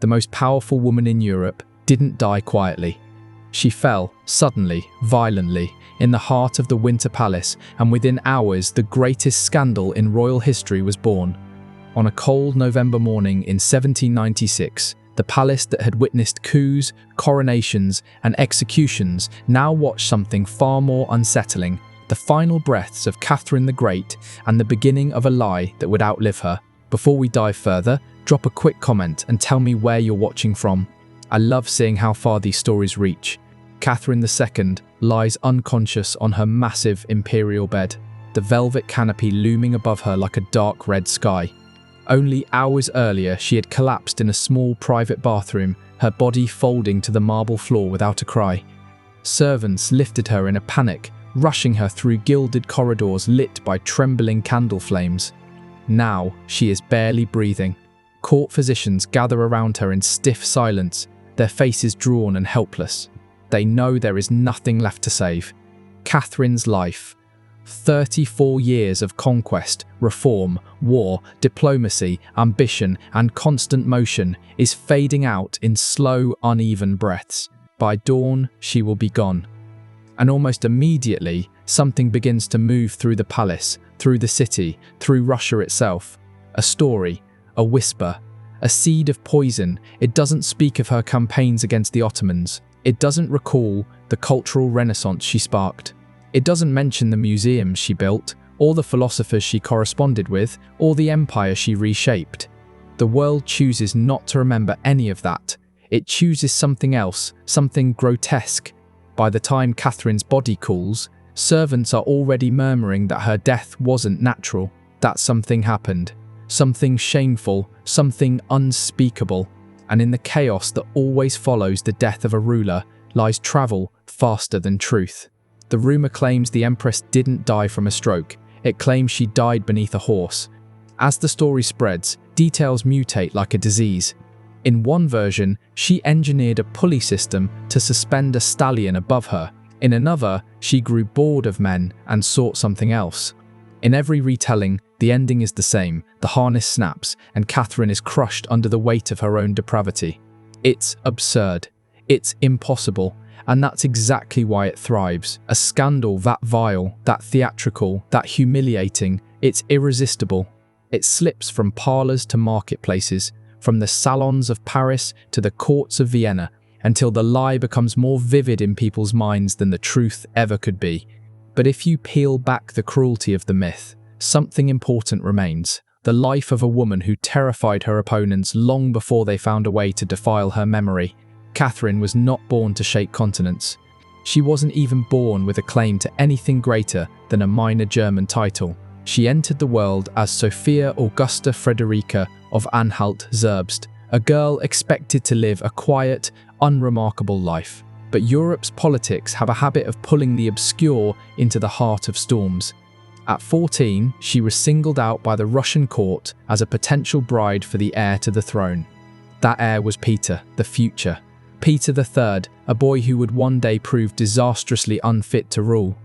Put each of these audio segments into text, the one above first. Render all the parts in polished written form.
the most powerful woman in Europe, didn't die quietly. She fell, suddenly, violently, in the heart of the Winter Palace, and within hours the greatest scandal in royal history was born. On a cold November morning in 1796, the palace that had witnessed coups, coronations, and executions now watched something far more unsettling: the final breaths of Catherine the Great and the beginning of a lie that would outlive her. Before we dive further, drop a quick comment and tell me where you're watching from. I love seeing how far these stories reach. Catherine II lies unconscious on her massive imperial bed, the velvet canopy looming above her like a dark red sky. Only hours earlier, she had collapsed in a small private bathroom, her body folding to the marble floor without a cry. Servants lifted her in a panic, rushing her through gilded corridors lit by trembling candle flames. Now, she is barely breathing. Court physicians gather around her in stiff silence, their faces drawn and helpless. They know there is nothing left to save. Catherine's life, 34 years of conquest, reform, war, diplomacy, ambition, and constant motion, is fading out in slow, uneven breaths. By dawn, she will be gone. And almost immediately, something begins to move through the palace, through the city, through Russia itself. A story, a whisper, a seed of poison. It doesn't speak of her campaigns against the Ottomans. It doesn't recall the cultural renaissance she sparked. It doesn't mention the museums she built, or the philosophers she corresponded with, or the empire she reshaped. The world chooses not to remember any of that. It chooses something else, something grotesque. By the time Catherine's body cools, servants are already murmuring that her death wasn't natural, that something happened. Something shameful, something unspeakable. And in the chaos that always follows the death of a ruler lies travel faster than truth. The rumor claims the Empress didn't die from a stroke. It claims she died beneath a horse. As the story spreads, details mutate like a disease. In one version, she engineered a pulley system to suspend a stallion above her. In another, she grew bored of men and sought something else. In every retelling, the ending is the same. The harness snaps, and Catherine is crushed under the weight of her own depravity. It's absurd. It's impossible. And that's exactly why it thrives. A scandal that vile, that theatrical, that humiliating, it's irresistible. It slips from parlors to marketplaces, from the salons of Paris to the courts of Vienna, until the lie becomes more vivid in people's minds than the truth ever could be. But if you peel back the cruelty of the myth, something important remains: the life of a woman who terrified her opponents long before they found a way to defile her memory. Catherine was not born to shake continents. She wasn't even born with a claim to anything greater than a minor German title. She entered the world as Sophia Augusta Frederica of Anhalt-Zerbst, a girl expected to live a quiet, unremarkable life. But Europe's politics have a habit of pulling the obscure into the heart of storms. At 14, she was singled out by the Russian court as a potential bride for the heir to the throne. That heir was Peter, the future. Peter III, a boy who would one day prove disastrously unfit to rule.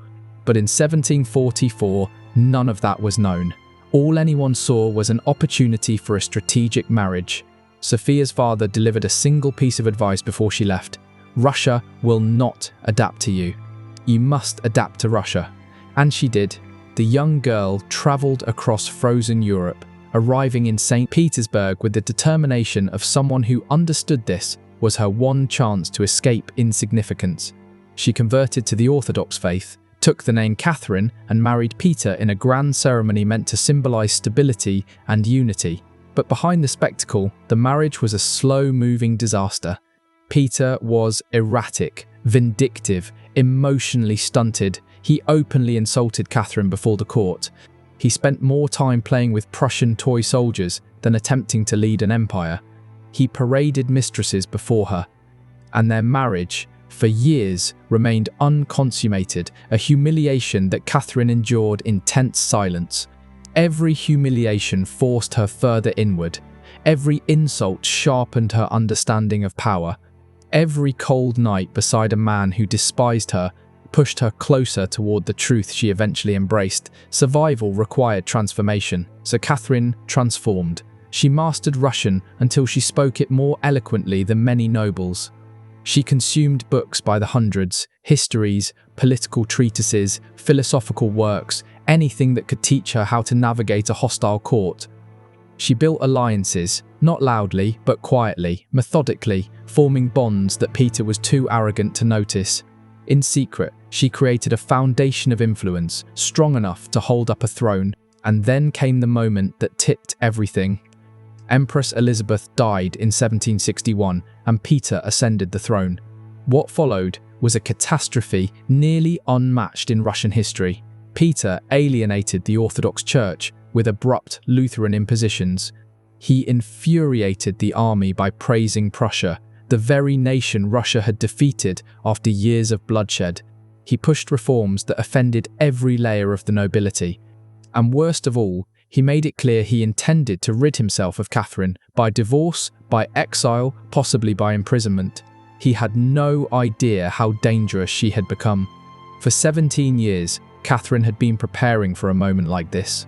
But in 1744, none of that was known. All anyone saw was an opportunity for a strategic marriage. Sophia's father delivered a single piece of advice before she left: Russia will not adapt to you. You must adapt to Russia. And she did. The young girl travelled across frozen Europe, arriving in St. Petersburg with the determination of someone who understood this was her one chance to escape insignificance. She converted to the Orthodox faith, took the name Catherine, and married Peter in a grand ceremony meant to symbolise stability and unity. But behind the spectacle, the marriage was a slow-moving disaster. Peter was erratic, vindictive, emotionally stunted. He openly insulted Catherine before the court. He spent more time playing with Prussian toy soldiers than attempting to lead an empire. He paraded mistresses before her, and their marriage, for years, remained unconsummated, a humiliation that Catherine endured in tense silence. Every humiliation forced her further inward. Every insult sharpened her understanding of power. Every cold night beside a man who despised her pushed her closer toward the truth she eventually embraced. Survival required transformation, so Catherine transformed. She mastered Russian until she spoke it more eloquently than many nobles. She consumed books by the hundreds, histories, political treatises, philosophical works, anything that could teach her how to navigate a hostile court. She built alliances, not loudly, but quietly, methodically, forming bonds that Peter was too arrogant to notice. In secret, she created a foundation of influence, strong enough to hold up a throne, and then came the moment that tipped everything. Empress Elizabeth died in 1761, and Peter ascended the throne. What followed was a catastrophe nearly unmatched in Russian history. Peter alienated the Orthodox Church with abrupt Lutheran impositions. He infuriated the army by praising Prussia, the very nation Russia had defeated after years of bloodshed. He pushed reforms that offended every layer of the nobility. And worst of all, he made it clear he intended to rid himself of Catherine by divorce, by exile, possibly by imprisonment. He had no idea how dangerous she had become. For 17 years, Catherine had been preparing for a moment like this.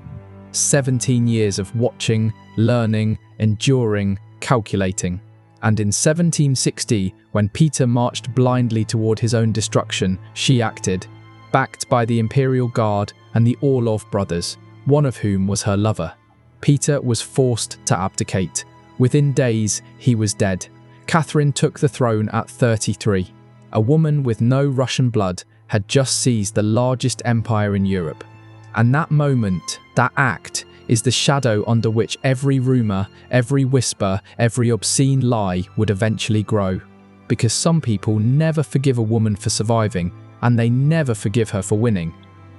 17 years of watching, learning, enduring, calculating. And in 1760, when Peter marched blindly toward his own destruction, she acted, backed by the Imperial Guard and the Orlov brothers, one of whom was her lover. Peter was forced to abdicate. Within days, he was dead. Catherine took the throne at 33. A woman with no Russian blood had just seized the largest empire in Europe. And that moment, that act, is the shadow under which every rumour, every whisper, every obscene lie would eventually grow. Because some people never forgive a woman for surviving, and they never forgive her for winning.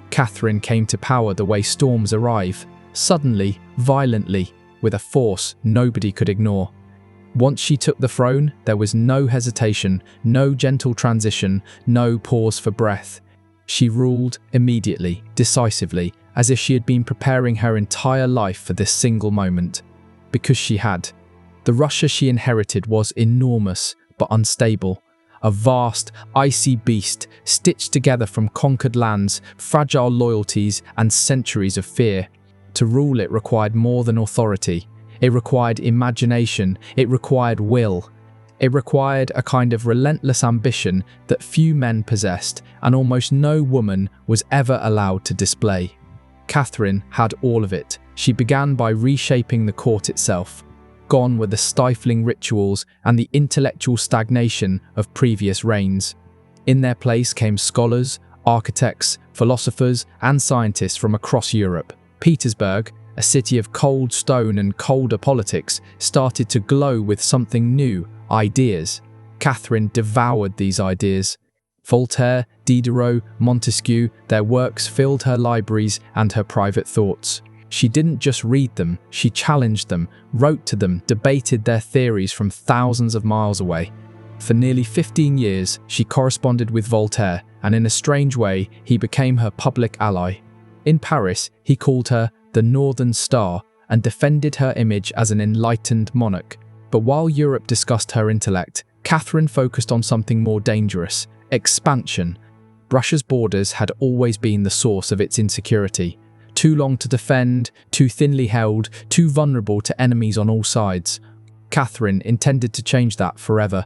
Catherine came to power the way storms arrive, suddenly, violently, with a force nobody could ignore. Once she took the throne, there was no hesitation, no gentle transition, no pause for breath. She ruled immediately, decisively, as if she had been preparing her entire life for this single moment. Because she had. The Russia she inherited was enormous, but unstable. A vast, icy beast, stitched together from conquered lands, fragile loyalties, and centuries of fear. To rule it required more than authority. It required imagination. It required will. It required a kind of relentless ambition that few men possessed, and almost no woman was ever allowed to display. Catherine had all of it. She began by reshaping the court itself. Gone were the stifling rituals and the intellectual stagnation of previous reigns. In their place came scholars, architects, philosophers, and scientists from across Europe. Petersburg, a city of cold stone and colder politics, started to glow with something new, ideas. Catherine devoured these ideas. Voltaire, Diderot, Montesquieu, their works filled her libraries and her private thoughts. She didn't just read them, she challenged them, wrote to them, debated their theories from thousands of miles away. For nearly 15 years, she corresponded with Voltaire, and in a strange way, he became her public ally. In Paris, he called her the Northern Star and defended her image as an enlightened monarch. But while Europe discussed her intellect, Catherine focused on something more dangerous: expansion. Russia's borders had always been the source of its insecurity. Too long to defend, too thinly held, too vulnerable to enemies on all sides. Catherine intended to change that forever.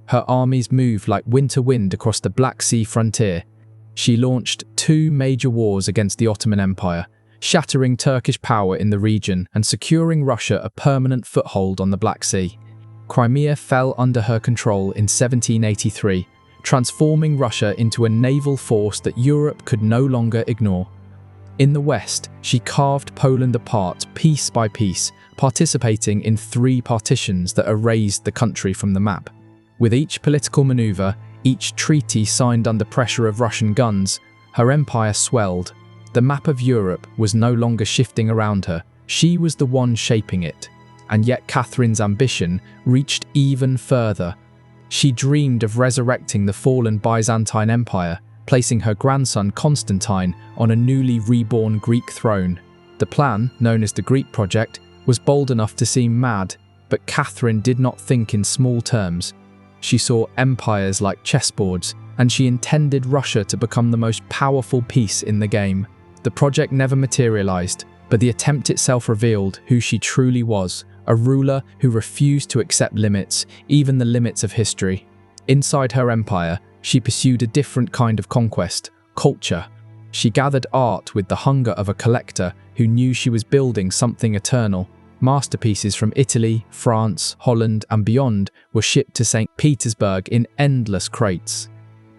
Her armies moved like winter wind across the Black Sea frontier. She launched 2 major wars against the Ottoman Empire, shattering Turkish power in the region and securing Russia a permanent foothold on the Black Sea. Crimea fell under her control in 1783, transforming Russia into a naval force that Europe could no longer ignore. In the West, she carved Poland apart piece by piece, participating in 3 partitions that erased the country from the map. With each political maneuver, each treaty signed under pressure of Russian guns, her empire swelled. The map of Europe was no longer shifting around her. She was the one shaping it. And yet Catherine's ambition reached even further. She dreamed of resurrecting the fallen Byzantine Empire, placing her grandson Constantine on a newly reborn Greek throne. The plan, known as the Greek Project, was bold enough to seem mad, but Catherine did not think in small terms. She saw empires like chessboards, and she intended Russia to become the most powerful piece in the game. The project never materialized, but the attempt itself revealed who she truly was: a ruler who refused to accept limits, even the limits of history. Inside her empire, she pursued a different kind of conquest, culture. She gathered art with the hunger of a collector who knew she was building something eternal. Masterpieces from Italy, France, Holland, and beyond were shipped to St. Petersburg in endless crates.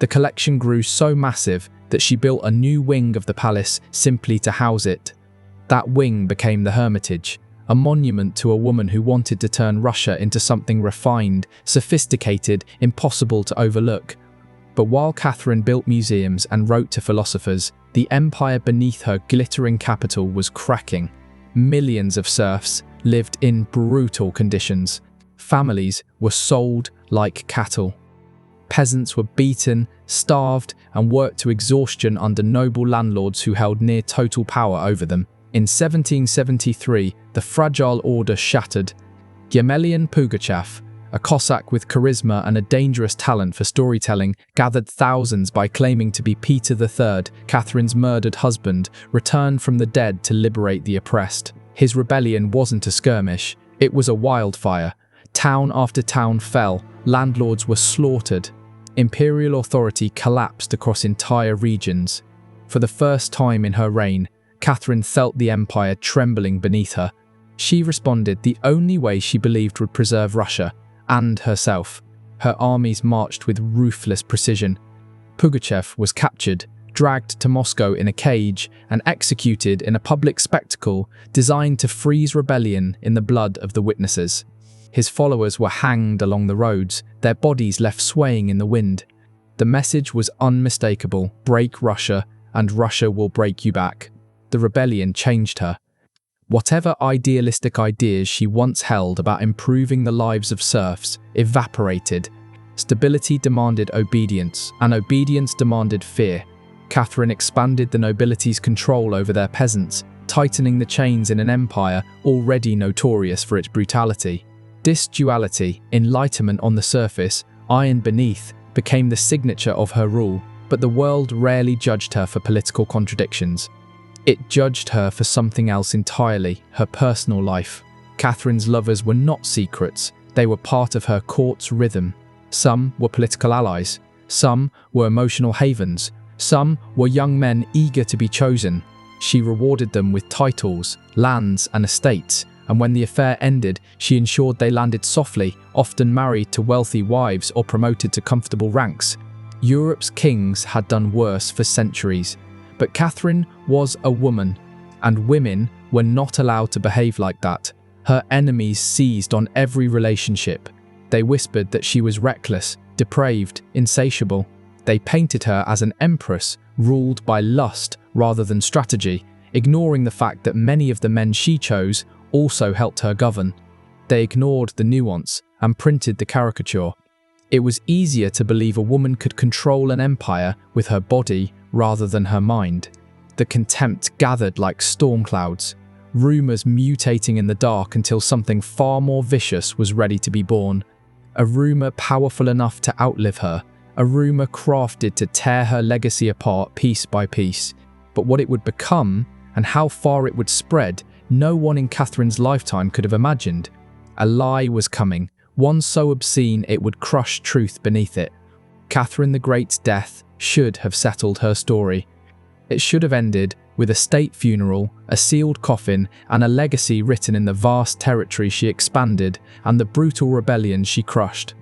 The collection grew so massive that she built a new wing of the palace simply to house it. That wing became the Hermitage, a monument to a woman who wanted to turn Russia into something refined, sophisticated, impossible to overlook. But while Catherine built museums and wrote to philosophers, the empire beneath her glittering capital was cracking. Millions of serfs lived in brutal conditions. Families were sold like cattle. Peasants were beaten, starved, and worked to exhaustion under noble landlords who held near total power over them. In 1773, the fragile order shattered. Yemelyan Pugachev, a Cossack with charisma and a dangerous talent for storytelling, gathered thousands by claiming to be Peter III, Catherine's murdered husband, returned from the dead to liberate the oppressed. His rebellion wasn't a skirmish, it was a wildfire. Town after town fell, landlords were slaughtered. Imperial authority collapsed across entire regions. For the first time in her reign, Catherine felt the empire trembling beneath her. She responded the only way she believed would preserve Russia and herself. Her armies marched with ruthless precision. Pugachev was captured, dragged to Moscow in a cage, and executed in a public spectacle designed to freeze rebellion in the blood of the witnesses. His followers were hanged along the roads, their bodies left swaying in the wind. The message was unmistakable: break Russia, and Russia will break you back. The rebellion changed her. Whatever idealistic ideas she once held about improving the lives of serfs evaporated. Stability demanded obedience, and obedience demanded fear. Catherine expanded the nobility's control over their peasants, tightening the chains in an empire already notorious for its brutality. This duality, enlightenment on the surface, iron beneath, became the signature of her rule, but the world rarely judged her for political contradictions. It judged her for something else entirely: her personal life. Catherine's lovers were not secrets, they were part of her court's rhythm. Some were political allies, some were emotional havens, some were young men eager to be chosen. She rewarded them with titles, lands, and estates, and when the affair ended, she ensured they landed softly, often married to wealthy wives or promoted to comfortable ranks. Europe's kings had done worse for centuries. But Catherine was a woman, and women were not allowed to behave like that. Her enemies seized on every relationship. They whispered that she was reckless, depraved, insatiable. They painted her as an empress, ruled by lust rather than strategy, ignoring the fact that many of the men she chose also helped her govern. They ignored the nuance and printed the caricature. It was easier to believe a woman could control an empire with her body rather than her mind. The contempt gathered like storm clouds, rumours mutating in the dark until something far more vicious was ready to be born. A rumour powerful enough to outlive her, a rumour crafted to tear her legacy apart piece by piece. But what it would become, and how far it would spread, no one in Catherine's lifetime could have imagined. A lie was coming, one so obscene it would crush truth beneath it. Catherine the Great's death should have settled her story. It should have ended with a state funeral, a sealed coffin, and a legacy written in the vast territory she expanded and the brutal rebellion she crushed.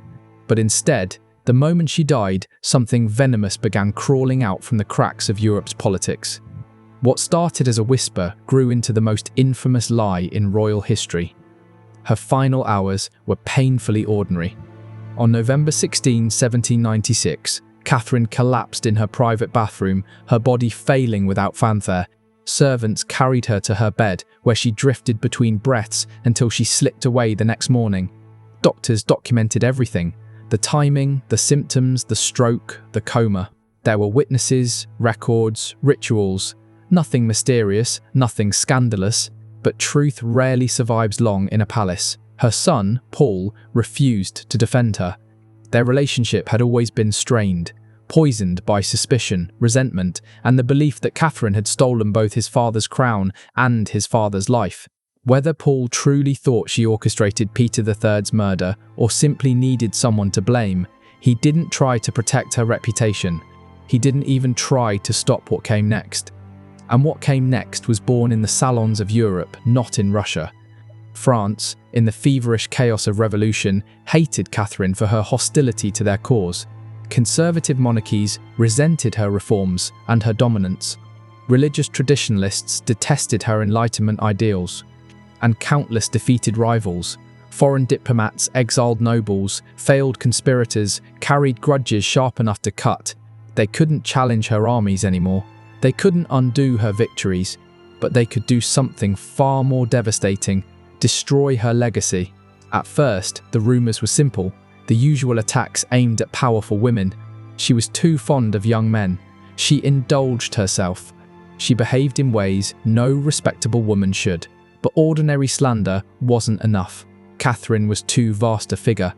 But instead, the moment she died, something venomous began crawling out from the cracks of Europe's politics. What started as a whisper grew into the most infamous lie in royal history. Her final hours were painfully ordinary. On November 16, 1796, Catherine collapsed in her private bathroom, her body failing without fanfare. Servants carried her to her bed, where she drifted between breaths until she slipped away the next morning. Doctors documented everything: the timing, the symptoms, the stroke, the coma. There were witnesses, records, rituals. Nothing mysterious, nothing scandalous, but truth rarely survives long in a palace. Her son, Paul, refused to defend her. Their relationship had always been strained, poisoned by suspicion, resentment, and the belief that Catherine had stolen both his father's crown and his father's life. Whether Paul truly thought she orchestrated Peter III's murder or simply needed someone to blame, he didn't try to protect her reputation. He didn't even try to stop what came next. And what came next was born in the salons of Europe, not in Russia. France, in the feverish chaos of revolution, hated Catherine for her hostility to their cause. Conservative monarchies resented her reforms and her dominance. Religious traditionalists detested her Enlightenment ideals. And countless defeated rivals, foreign diplomats, exiled nobles, failed conspirators, carried grudges sharp enough to cut. They couldn't challenge her armies anymore. They couldn't undo her victories, but they could do something far more devastating: destroy her legacy. At first, the rumors were simple, the usual attacks aimed at powerful women. She was too fond of young men. She indulged herself. She behaved in ways no respectable woman should. But ordinary slander wasn't enough. Catherine was too vast a figure.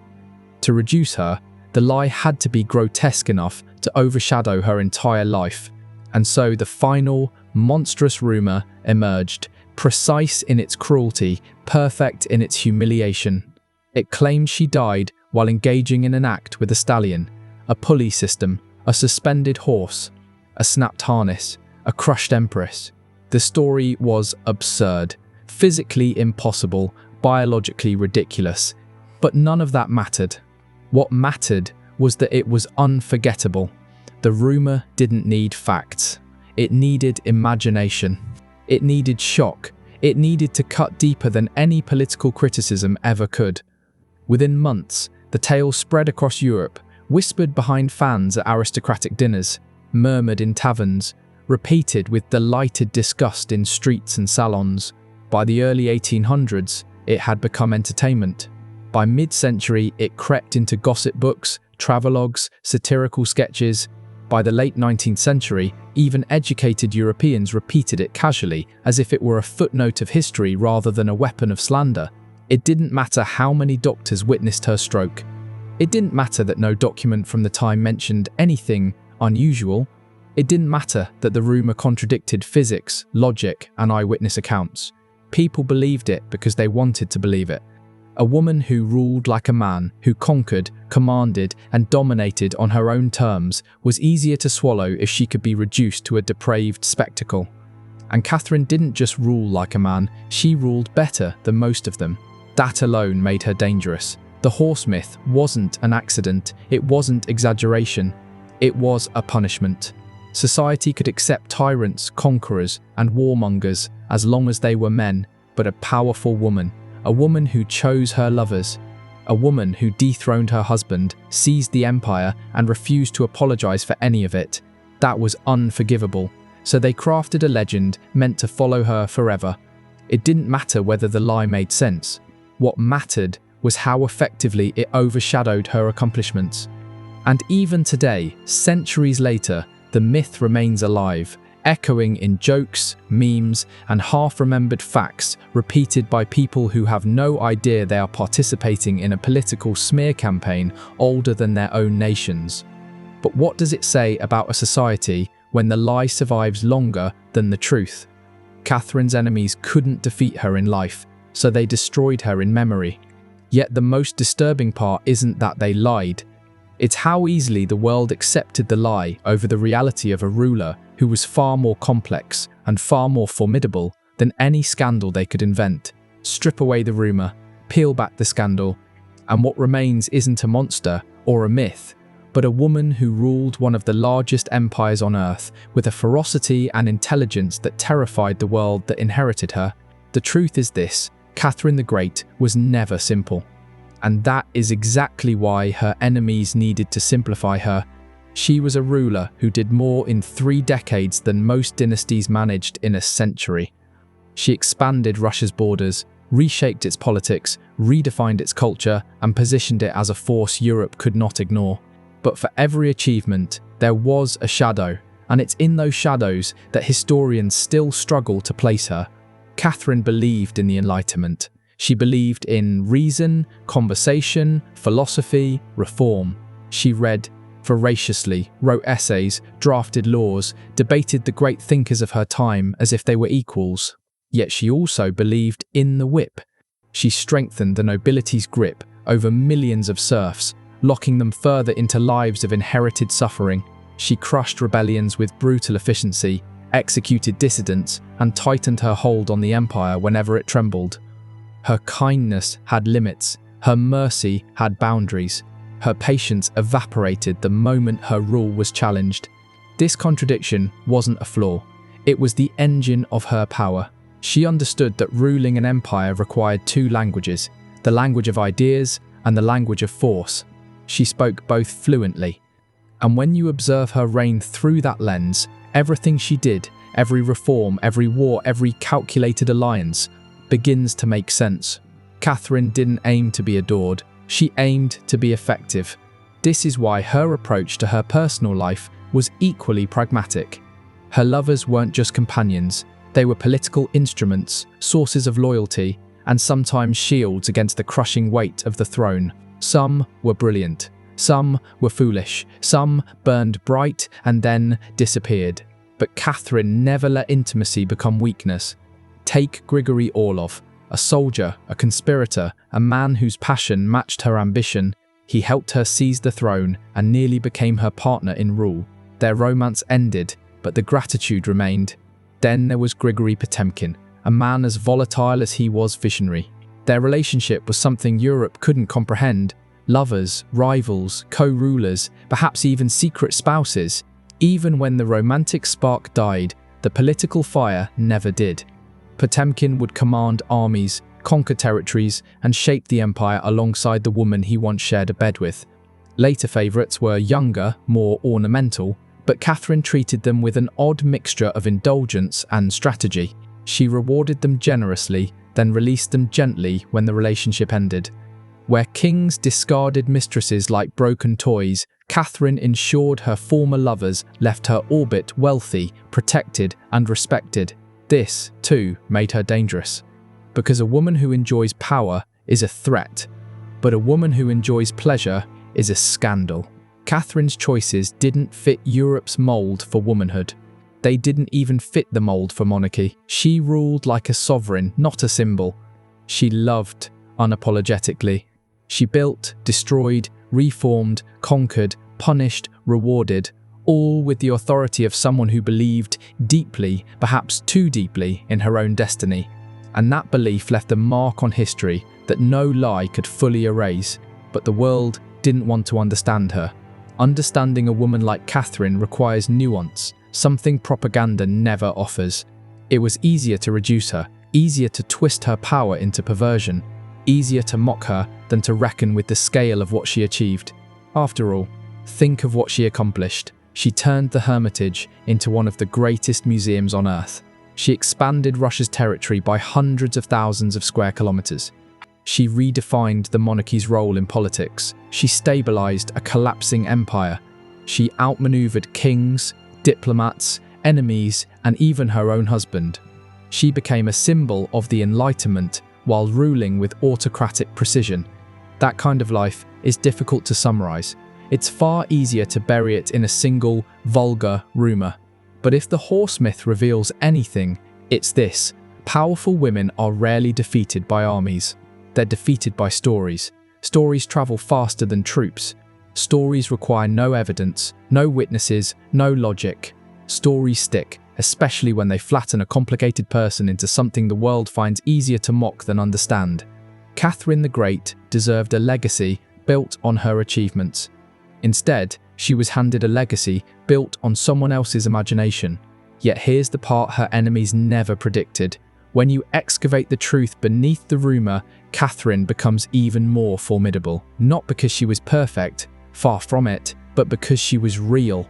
To reduce her, the lie had to be grotesque enough to overshadow her entire life. And so the final, monstrous rumor emerged, precise in its cruelty, perfect in its humiliation. It claimed she died while engaging in an act with a stallion, a pulley system, a suspended horse, a snapped harness, a crushed empress. The story was absurd. Physically impossible, biologically ridiculous. But none of that mattered. What mattered was that it was unforgettable. The rumor didn't need facts. It needed imagination. It needed shock. It needed to cut deeper than any political criticism ever could. Within months, the tale spread across Europe, whispered behind fans at aristocratic dinners, murmured in taverns, repeated with delighted disgust in streets and salons. By the early 1800s, it had become entertainment. By mid-century, it crept into gossip books, travelogues, satirical sketches. By the late 19th century, even educated Europeans repeated it casually, as if it were a footnote of history rather than a weapon of slander. It didn't matter how many doctors witnessed her stroke. It didn't matter that no document from the time mentioned anything unusual. It didn't matter that the rumor contradicted physics, logic, and eyewitness accounts. People believed it because they wanted to believe it. A woman who ruled like a man, who conquered, commanded, and dominated on her own terms, was easier to swallow if she could be reduced to a depraved spectacle. And Catherine didn't just rule like a man, she ruled better than most of them. That alone made her dangerous. The horse myth wasn't an accident, it wasn't exaggeration, it was a punishment. Society could accept tyrants, conquerors, and warmongers as long as they were men, but a powerful woman, a woman who chose her lovers, a woman who dethroned her husband, seized the empire, and refused to apologize for any of it. That was unforgivable, so they crafted a legend meant to follow her forever. It didn't matter whether the lie made sense. What mattered was how effectively it overshadowed her accomplishments. And even today, centuries later, the myth remains alive, echoing in jokes, memes, and half-remembered facts repeated by people who have no idea they are participating in a political smear campaign older than their own nations. But what does it say about a society when the lie survives longer than the truth? Catherine's enemies couldn't defeat her in life, so they destroyed her in memory. Yet the most disturbing part isn't that they lied. It's how easily the world accepted the lie over the reality of a ruler who was far more complex and far more formidable than any scandal they could invent. Strip away the rumor, peel back the scandal, and what remains isn't a monster or a myth, but a woman who ruled one of the largest empires on earth with a ferocity and intelligence that terrified the world that inherited her. The truth is this: Catherine the Great was never simple. And that is exactly why her enemies needed to simplify her. She was a ruler who did more in 3 decades than most dynasties managed in a century. She expanded Russia's borders, reshaped its politics, redefined its culture, and positioned it as a force Europe could not ignore. But for every achievement, there was a shadow, and it's in those shadows that historians still struggle to place her. Catherine believed in the Enlightenment. She believed in reason, conversation, philosophy, reform. She read voraciously, wrote essays, drafted laws, debated the great thinkers of her time as if they were equals. Yet she also believed in the whip. She strengthened the nobility's grip over millions of serfs, locking them further into lives of inherited suffering. She crushed rebellions with brutal efficiency, executed dissidents, and tightened her hold on the empire whenever it trembled. Her kindness had limits, her mercy had boundaries, her patience evaporated the moment her rule was challenged. This contradiction wasn't a flaw, it was the engine of her power. She understood that ruling an empire required two languages, the language of ideas and the language of force. She spoke both fluently. And when you observe her reign through that lens, everything she did, every reform, every war, every calculated alliance, begins to make sense. Catherine didn't aim to be adored, she aimed to be effective. This is why her approach to her personal life was equally pragmatic. Her lovers weren't just companions, they were political instruments, sources of loyalty, and sometimes shields against the crushing weight of the throne. Some were brilliant, some were foolish, some burned bright and then disappeared. But Catherine never let intimacy become weakness. Take Grigory Orlov, a soldier, a conspirator, a man whose passion matched her ambition. He helped her seize the throne and nearly became her partner in rule. Their romance ended, but the gratitude remained. Then there was Grigory Potemkin, a man as volatile as he was visionary. Their relationship was something Europe couldn't comprehend. Lovers, rivals, co-rulers, perhaps even secret spouses. Even when the romantic spark died, the political fire never did. Potemkin would command armies, conquer territories, and shape the empire alongside the woman he once shared a bed with. Later favourites were younger, more ornamental, but Catherine treated them with an odd mixture of indulgence and strategy. She rewarded them generously, then released them gently when the relationship ended. Where kings discarded mistresses like broken toys, Catherine ensured her former lovers left her orbit wealthy, protected, and respected. This, too, made her dangerous. Because a woman who enjoys power is a threat, but a woman who enjoys pleasure is a scandal. Catherine's choices didn't fit Europe's mould for womanhood. They didn't even fit the mould for monarchy. She ruled like a sovereign, not a symbol. She loved unapologetically. She built, destroyed, reformed, conquered, punished, rewarded, all with the authority of someone who believed deeply, perhaps too deeply, in her own destiny. And that belief left a mark on history that no lie could fully erase. But the world didn't want to understand her. Understanding a woman like Catherine requires nuance, something propaganda never offers. It was easier to reduce her, easier to twist her power into perversion, easier to mock her than to reckon with the scale of what she achieved. After all, think of what she accomplished. She turned the Hermitage into one of the greatest museums on Earth. She expanded Russia's territory by hundreds of thousands of square kilometers. She redefined the monarchy's role in politics. She stabilized a collapsing empire. She outmaneuvered kings, diplomats, enemies, and even her own husband. She became a symbol of the Enlightenment while ruling with autocratic precision. That kind of life is difficult to summarize. It's far easier to bury it in a single, vulgar rumor. But if the horse myth reveals anything, it's this: powerful women are rarely defeated by armies. They're defeated by stories. Stories travel faster than troops. Stories require no evidence, no witnesses, no logic. Stories stick, especially when they flatten a complicated person into something the world finds easier to mock than understand. Catherine the Great deserved a legacy built on her achievements. Instead, she was handed a legacy built on someone else's imagination. Yet here's the part her enemies never predicted. When you excavate the truth beneath the rumor, Catherine becomes even more formidable. Not because she was perfect, far from it, but because she was real.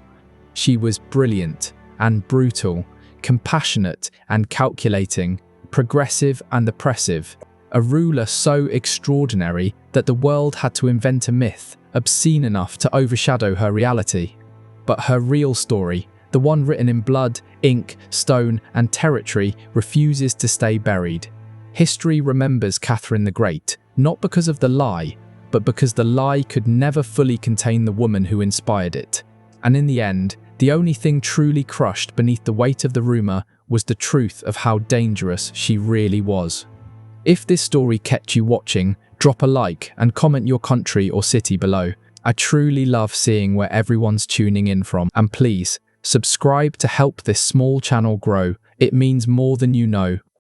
She was brilliant and brutal, compassionate and calculating, progressive and oppressive. A ruler so extraordinary that the world had to invent a myth obscene enough to overshadow her reality. But her real story, the one written in blood, ink, stone, and territory, refuses to stay buried. History remembers Catherine the Great, not because of the lie, but because the lie could never fully contain the woman who inspired it. And in the end, the only thing truly crushed beneath the weight of the rumor was the truth of how dangerous she really was. If this story kept you watching, drop a like and comment your country or city below. I truly love seeing where everyone's tuning in from. And please, subscribe to help this small channel grow. It means more than you know.